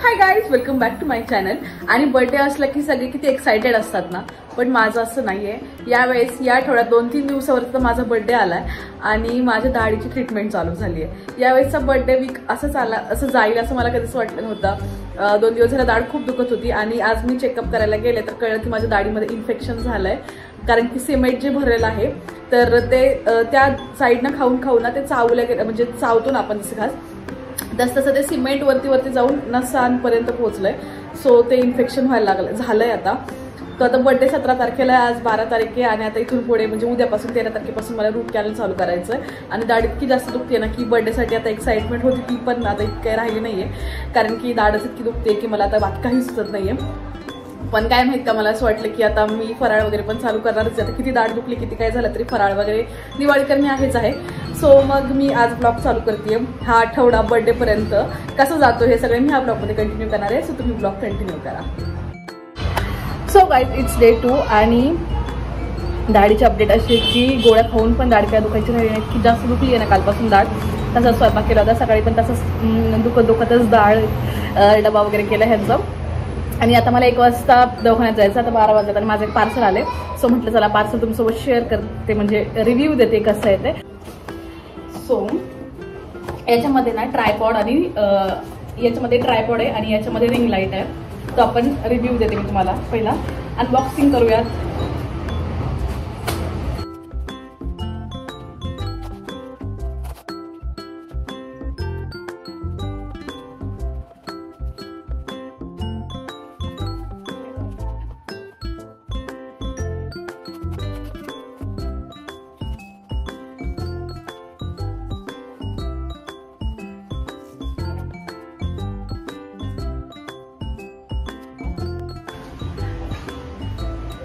High guys, welcome back to my channel. आणि birthday असला की सगळे किती एक्साइटेड असतात ना, पण माझं असं नाहीये. यावेळेस या आठवड्यात 2-3 दिवसावरती माझा बर्थडे आलाय आणि माझ्या दाढीची ट्रीटमेंट चालू झाली आहे. यावेळेसचा बर्थडे वीक असं जाईल असं मला कधीच वाटलं नव्हतं. 2 दिवस झाला दाढ खूप दुखत होती आणि आज मी चेकअप करायला गेले तर कळलं की माझ्या दाढीमध्ये इन्फेक्शन झालंय. कारण की सिमेंट जे भरलेलं आहे तर ते त्या साईडनं खाऊन ना ते चावलं गेलं, म्हणजे चावतो ना आपण जसं घास तसं ते सिमेंट वरती जाऊन नसांपर्यंत पोहोचलंय. सो ते इन्फेक्शन व्हायला झालंय. आता तर आता बर्थडे 17 तारखेला आहे, आज 12 तारीख आहे आणि आता इथून पुढे म्हणजे उद्यापासून 13 तारखेपासून मला रूट कॅनल चालू करायचं आहे. आणि दाढ इतकी जास्त दुखते ना की बर्थडेसाठी आता एक्साइटमेंट होती ती पण आता इतकी काही राहिली नाहीये, कारण की दाढच इतकी दुखते की मला आता बाकी काही सुचत नाहीये. पण काय माहित का, मला असं वाटलं की आता मी फराळ वगैरे पण चालू करणारच. आता किती दाढ दुखली किती काय झालं तरी फराळ वगैरे दिवाळी करणे आहेच आहे. सो मग मी आज ब्लॉग चालू करते. हा आठवडा बर्थडे पर्यंत कसं जातो हे सगळं मी ह्या ब्लॉगमध्ये कंटिन्यू करणार आहे. सो तुम्ही ब्लॉग कंटिन्यू करा. सो गाईज, इट्स डे 2 आणि दाढीची अपडेट अशी की गोळ्या खाऊन पण दाढ काय दुखायची राहिली नाही. की जास्त दुखली आहे ना कालपासून दाढ. तसाच स्वयंपाक केला होता सकाळी पण तसंच दुखतच डाळ डबा वगैरे केला ह्यांचा. आणि आता मला 1 वाजता दवाखान्यात जायचं. आता 12 वाजता आणि माझं एक पार्सल आले. सो म्हटलं चला पार्सल तुमच्यासोबत शेअर करते, म्हणजे रिव्ह्यू देते कसं आहे ते. सो याच्यामध्ये ना ट्रायपॉड आणि याच्यामध्ये ट्रायपॉड आहे आणि याच्यामध्ये रिंग लाईट आहे. तो आपण रिव्ह्यू देते मी तुम्हाला. पहिला अनबॉक्सिंग करूयात.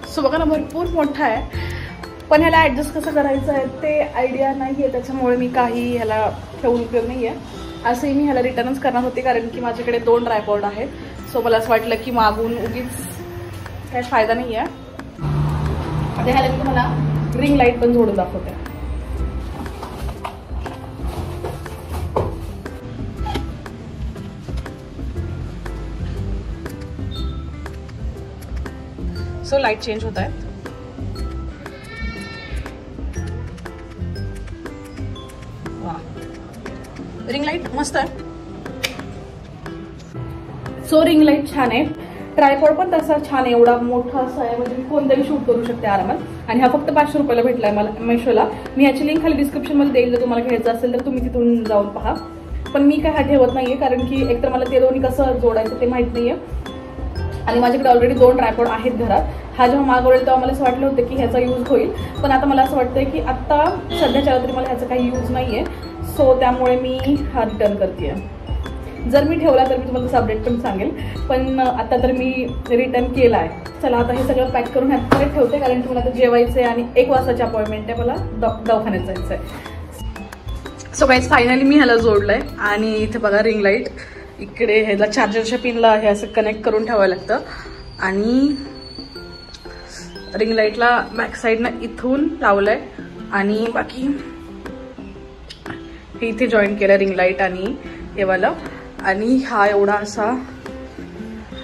सो बघा ना, भरपूर मोठा आहे पण ह्याला ॲडजस्ट कसं करायचं आहे ते आयडिया नाही आहे. त्याच्यामुळे मी काही ह्याला ठेवून उपयोग नाही आहे. असंही मी ह्याला रिटर्नच करणार होते कारण की माझ्याकडे 2 ट्रायपॉड आहेत. सो मला असं वाटलं की मागून उगीच काही फायदा नाही आहे. आता ह्याला मी तुम्हाला रिंग लाईट पण जोडून दाखवते. सो लाईट चेंज होत आहे. वा, रिंग लाईट मस्त आहे. सो रिंग लाईट छान आहे. ट्रायपॉड पण तसा छान आहे, एवढा मोठा असा आहे म्हणजे मी कोणताही शूट करू शकते आरामात. आणि हा फक्त 500 रुपयाला भेटलाय मला मेशोला. मी याची लिंक खाली डिस्क्रिप्शन मध्ये देईल, जर तुम्हाला घ्यायचं असेल तर तुम्ही तिथून जाऊन पहा. पण मी काय हा ठेवत नाहीये कारण की एकतर मला ते दोन्ही कसं जोडायचं ते माहित नाहीये आणि माझ्याकडे ऑलरेडी 2 ट्रायपॉड आहेत घरात. हा जेव्हा मागवलेला तेव्हा मला असं वाटलं होतं की ह्याचा यूज होईल, पण आता मला असं वाटतंय की आता सध्याच्या तरी मला ह्याचा काही यूज नाहीये. सो त्यामुळे मी हा रिटर्न करते. जर मी ठेवला तर मी तुम्हाला तसं अपडेट पण सांगेल, पण आता तर मी रिटर्न केला आहे. चला आता हे सगळं पॅक करून ह्यात ठेवते कारण की मला आता जेवायचं आहे आणि 1 वाजताची अपॉइंटमेंट आहे, मला दवाखान्यात जायचं आहे. सो गाईज, फायनली मी ह्याला जोडलंय आणि इथे बघा रिंग लाईट. इकडे ह्याला चार्जरच्या पिनला हे असं कनेक्ट करून ठेवावं लागतं आणि रिंग लाईटला बॅक साईडनं इथून लावलंय आणि बाकी हे इथे जॉईन केलं रिंग लाईट आणि हे वाला. आणि हा एवढा असा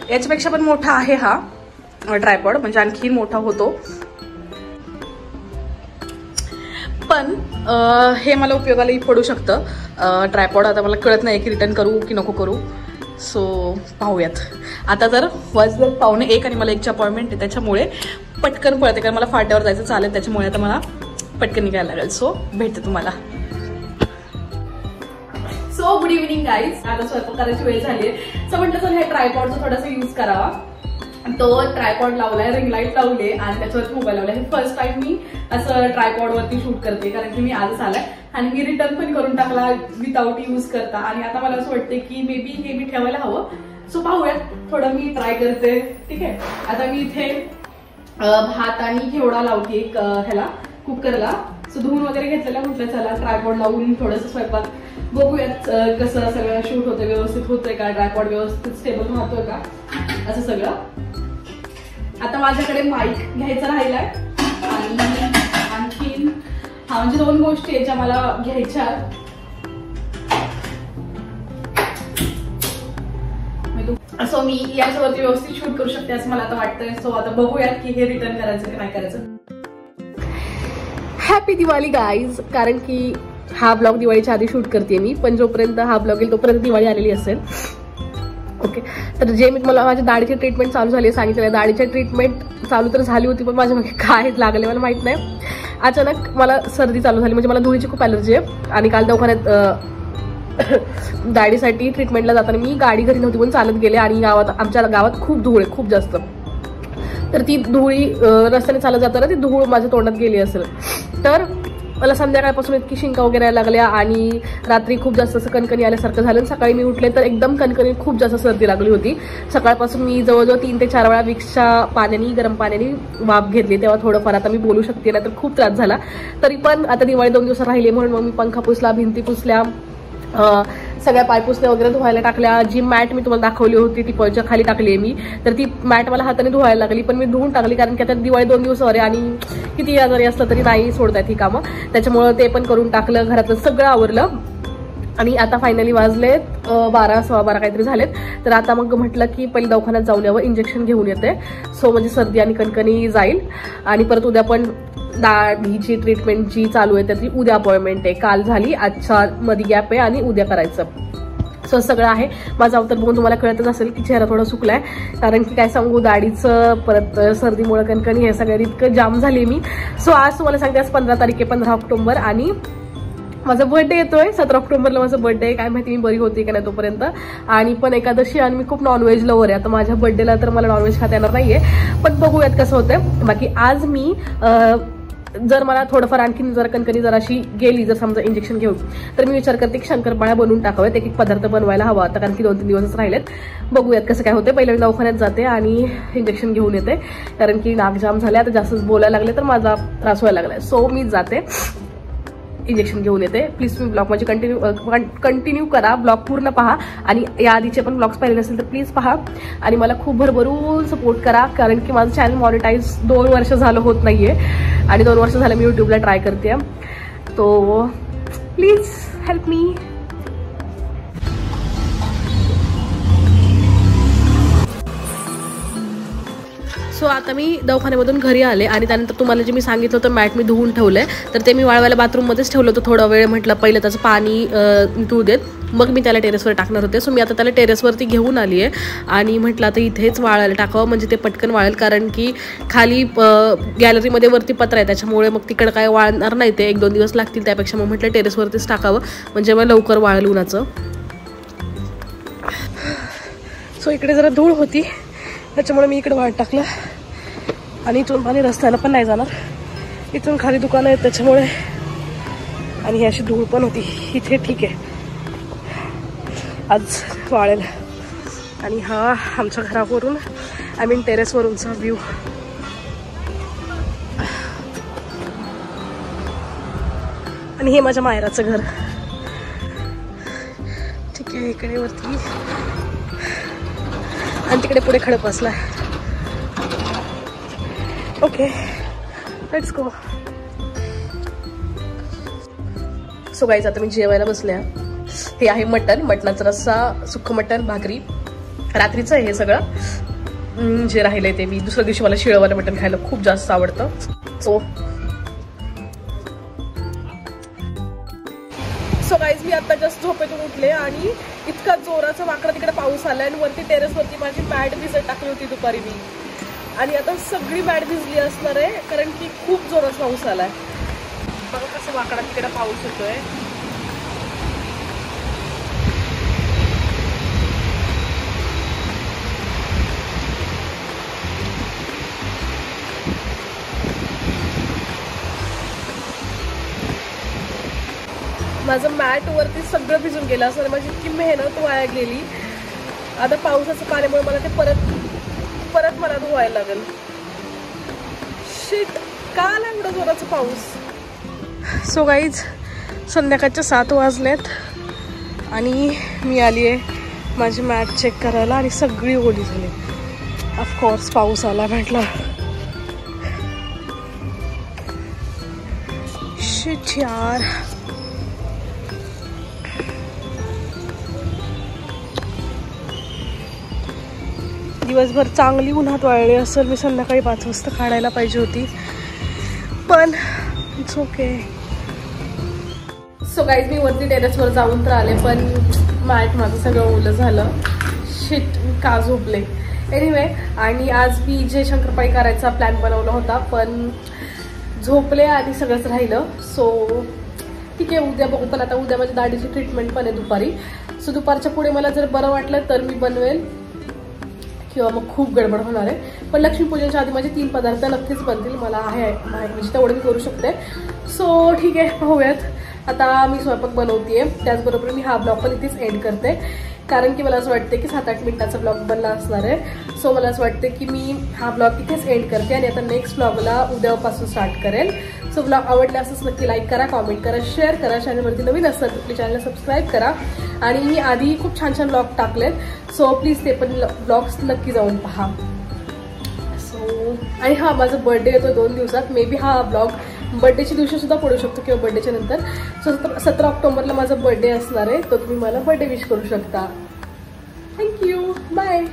याच्यापेक्षा पण मोठा आहे हा ट्रायपॉड, म्हणजे आणखी मोठा होतो. पण हे मला उपयोगालाही पडू शकतं ट्रायपॉड. आता मला कळत नाही की रिटर्न करू की नको करू. सो पाहूयात. आता तर वाजलं 1:15 आणि मला 1ची अपॉइंटमेंट आहे, त्याच्यामुळे पटकन पळते कारण मला फाट्यावर जायचं चालेल. त्याच्यामुळे आता मला पटकन निघायला लागेल. सो भेटते तुम्हाला. So good evening guys. आता स्वयंपाक करायची वेळ झाली आहे. सो म्हटलं तर ह्या ट्रायपॉडचा थोडासा यूज करावा. तो ट्रायपॉड लावलाय, रिंग लाईट लावली आणि त्याच्यावरती मोबाईल लावलाय. हे फर्स्ट टाइम मी असं ट्रायपॉड वरती शूट करते कारण की मी आजच आलाय आणि मी रिटर्न पण करून टाकला विदाउट यूज करता. आणि आता मला असं वाटतं की मे बी हे मी ठेवायला हवं. सो पाहूयात, थोडं मी ट्राय करते. ठीक आहे. आता मी इथे भात आणि घेवडा लावते ह्याला कुकरला. सो धुवून वगैरे घेतलेला. म्हटलं चला ट्रायपॉड लावून थोडंसं स्वयंपाक बघूयात कसं सगळं शूट होतं, व्यवस्थित होतंय का, ट्रायपॉड व्यवस्थित स्टेबल राहतोय का, असं सगळं. आता माझ्याकडे माईक घ्यायचा राहिलाय आणि आणखीन म्हणजे 2 गोष्टी याच्या मला घ्यायच्या. मी सो मी याच्यावरती व्यवस्थित शूट करू शकते असं मला आता वाटतंय. सो आता बघूयात की हे रिटर्न करायचं की नाही करायचं. Happy Diwali guys. कारण की हा ब्लॉग दिवाळीच्या आधी शूट करते मी, पण जोपर्यंत हा ब्लॉग येईल तोपर्यंत दिवाळी आलेली असेल. ओके, तर जे मी मला माझ्या दाढीची ट्रीटमेंट चालू झाली सांगितलं. दाढीची ट्रीटमेंट चालू तर झाली होती, पण माझ्या मागे काय लागले मला माहित नाही. अचानक मला सर्दी चालू झाली, म्हणजे मला धुळीची खूप ॲलर्जी आहे. आणि काल दवाखान्यात दाढीसाठी ट्रीटमेंटला जाताना मी गाडी घरी नव्हती पण चालत गेले. आणि आमच्या गावात खूप धूळ आहे, खूप जास्त. तर ती धुळी रस्त्याने चालत जाताना ती धूळ माझ्या तोंडात गेली असेल. तर मला संध्याकाळपासून इतकी शिंका वगैरे लागल्या आणि रात्री खूप जास्त असं कणकणी आल्यासारखं झालं. सकाळी मी उठले तर एकदम कणकणी खूप जास्त सर्दी लागली होती. सकाळपासून मी जवळजवळ 3 ते 4 वेळा विक्सच्या पाण्याने, गरम पाण्याने वाफ घेतली. तेव्हा थोडंफार आता मी बोलू शकते ना, तर खूप त्रास झाला. तरी पण आता दिवाळी 2 दिवस राहिली म्हणून मग मी पंखा पुसला, भिंती पुसल्या, सगळ्या पायपुसल्या वगैरे धुवायला टाकल्या. जी मॅट मी तुम्हाला दाखवली होती ती पॉईंटच्या खाली टाकली आहे मी. तर ती मॅट मला हाताने धुवायला लागली, पण मी धुवून टाकली कारण की आता दिवाळी 2 दिवसावर आहे आणि किती आजारी असलं तरी नाही सोडतायत ही कामं. त्याच्यामुळं ते पण करून टाकलं, घरातलं सगळं आवरलं. आणि आता फायनली वाजलेत 12, 12:15 काहीतरी झालेत. तर आता मग म्हटलं की पहिले दवाखान्यात जाऊन यावं, इंजेक्शन घेऊन येते. सो म्हणजे सर्दी आणि कणकणी जाईल. आणि परत उद्या पण दाढीची ट्रीटमेंट जी चालू आहे त्याची उद्या अपॉइंटमेंट आहे. काल झाली, आजच्या मध्ये गॅप आहे आणि उद्या करायचं. सो सगळं आहे. माझा अवतार बघून तुम्हाला कळतच असेल की चेहरा थोडा सुकलाय. कारण की काय सांगू, दाढीचं परत सर्दीमुळे कणकणी हे सगळं इतकं जाम झाली मी. सो आज तुम्हाला सांगते, आज 15 तारीख आहे, 15 ऑक्टोबर. आणि माझा बर्थडे येतोय 17 ऑक्टोबरला माझा बर्थडे आहे. काय माहिती मी बरी होती का नाही तोपर्यंत. आणि पण एकादशी आणि मी खूप नॉनव्हेज लवर आहे. आता माझ्या बर्थडेला तर मला नॉनव्हेज खाता येणार नाहीये, पण बघूयात कसं होतंय. बाकी आज मी जर मला थोडंफार आणखी जर कणकणी जराशी गेली, जर समजा इंजेक्शन घेऊन, तर मी विचार करते की शंकरपाळ्या बनवून टाकाव्यात. एक पदार्थ बनवायला हवा आता, कारण की 2-3 दिवसच राहिलेत. बघूयात कसं काय होते. पहिलं मी दवाखान्यात जाते आणि इंजेक्शन घेऊन येते, कारण की नाकजाम झाले. आता जास्तच बोलायला लागले तर माझा त्रास व्हायला लागलाय. सो मी जाते, इंजेक्शन घेऊन येते. प्लीज तुम्ही ब्लॉग माझी कंटिन्यू करा, ब्लॉग पूर्ण पहा. आणि या आधीचे पण ब्लॉग्स पाहिले नसेल तर प्लीज पहा आणि मला खूप भरभरून सपोर्ट करा. कारण की माझं चॅनल मॉनिटाईज 2 वर्ष झालं होत नाहीये आणि 2 वर्ष झालं मी यूट्यूबला ट्राय करते. तो प्लीज हेल्प मी. सो आता मी दवाखान्यामधून घरी आले आणि त्यानंतर तुम्हाला जे मी सांगितलं होतं मॅट मी धुवून ठेवलंय, तर ते मी वाळवायला बाथरूममध्येच ठेवलं होतं थोडा वेळ. म्हटलं पहिलं त्याचं पाणी निथळू देत, मग मी त्याला टेरेसवर टाकणार होते. सो मी आता त्याला टेरेसवरती घेऊन आली आहे आणि म्हटलं आता इथेच वाळायला टाकावं, म्हणजे ते पटकन वाळेल. कारण की खाली गॅलरीमध्ये वरती पत्र आहे, त्याच्यामुळे मग तिकडं काय वाळणार नाही, ते 1-2 दिवस लागतील. त्यापेक्षा मग म्हटलं टेरेसवरतीच टाकावं, म्हणजे मग लवकर वाळेल उन्हाचं. सो इकडे जरा धूळ होती त्याच्यामुळे मी इकडे वाळत टाकलं. आणि इथून पाणी रस्त्याला पण नाही जाणार, इथून खाली दुकानं आहेत त्याच्यामुळे. आणि ही अशी धूळ पण होती इथे. ठीक आहे, आज वाळेल. आणि हा आमच्या घरावरून टेरेसवरूनचा व्ह्यू. आणि हे माझ्या मायराचं घर. ठीक आहे, इकडे वरती आणि तिकडे पुढे खडक बसलाय. Okay, let's go. So guys आता मी जेवायला बसले. हे आहे मटण, मटणाचा रस्सा, सुक्क मटण, भाकरी. रात्रीचं आहे हे सगळं जे राहिलंय ते. मी दुसऱ्या दिवशी मला शिळवालं मटण खायला खूप जास्त आवडतं. सो गाईज मी आता जस्ट झोपेतून उठले आणि इतका जोराचा वाकडा तिकडे पाऊस आलाय. आणि वरती टेरेसवरती माझी मॅट भिजत टाकली होती दुपारी मी, आणि आता सगळी मॅट भिजली असणार आहे कारण की खूप जोरात पाऊस आलाय. बघा कसं वाकडा तिकडे पाऊस होतोय. माझं मॅट वरती सगळं भिजून गेलं असं, माझी इतकी मेहनत वाया गेली. आता पावसाच्या पाण्यामुळे मला ते परत मला धुवायला लागेल. शिट, का आला एवढा जोराचा पाऊस. सो गाईज संध्याकाळच्या 7 वाजलेत आणि मी आली आहे माझी मॅट चेक करायला आणि सगळी ओली झाली. ऑफकोर्स पाऊस आला म्हटलं. शिट यार. दिवसभर चांगली उन्हात वाळली असेल. मी संध्याकाळी 5 वाजता काढायला पाहिजे होती, पण इट्स ओके. सो गाईज मी वरती टेरेसवर जाऊन तर आले, पण माझं सगळं ओलं झालं. शिट, मी का झोपले. एनिवे, आणि आज मी जे शंकरपाळी करायचा प्लॅन बनवला होता, पण झोपले आणि सगळंच राहिलं. सो ठीक आहे, उद्या बघू. पण आता उद्या माझ्या दाढीची ट्रीटमेंट पण आहे दुपारी. सो दुपारच्या पुढे मला जर बरं वाटलं तर मी बनवेल, किंवा मग खूप गडबड होणार आहे. पण लक्ष्मीपूजनच्या आधी माझे 3 पदार्थ नक्कीच बनतील. मला आहे म्हणजे तेवढं मी करू शकते. सो ठीक आहे, पाहूयात. आता मी स्वयंपाक बनवते. त्याचबरोबर मी हा ब्लॉग पण इथेच एंड करते, कारण की मला असं वाटते की 7-8 मिनिटाचा ब्लॉग बनला असणार आहे. सो मला असं वाटते की मी हा ब्लॉग इथेच एंड करते आणि आता नेक्स्ट ब्लॉगला उद्यापासून स्टार्ट करेल. सो ब्लॉग आवडला असंच नक्की लाईक करा, कॉमेंट करा, शेअर करा. चॅनलवरती नवीन असतात आपल्या चॅनलला सबस्क्राईब करा. आणि मी आधी खूप छान छान ब्लॉग टाकलेत, सो प्लीज ते पण ब्लॉग्स नक्की जाऊन पहा. सो आणि हा माझा बर्थडे येतो 2 दिवसात. मे बी हा ब्लॉग बर्थडेच्या दिवशी सुद्धा पडू शकतो किंवा बर्थडेच्या नंतर. सो 17 ऑक्टोबरला माझा बर्थडे असणार आहे, तर तुम्ही मला बर्थडे विश करू शकता. Thank you, bye.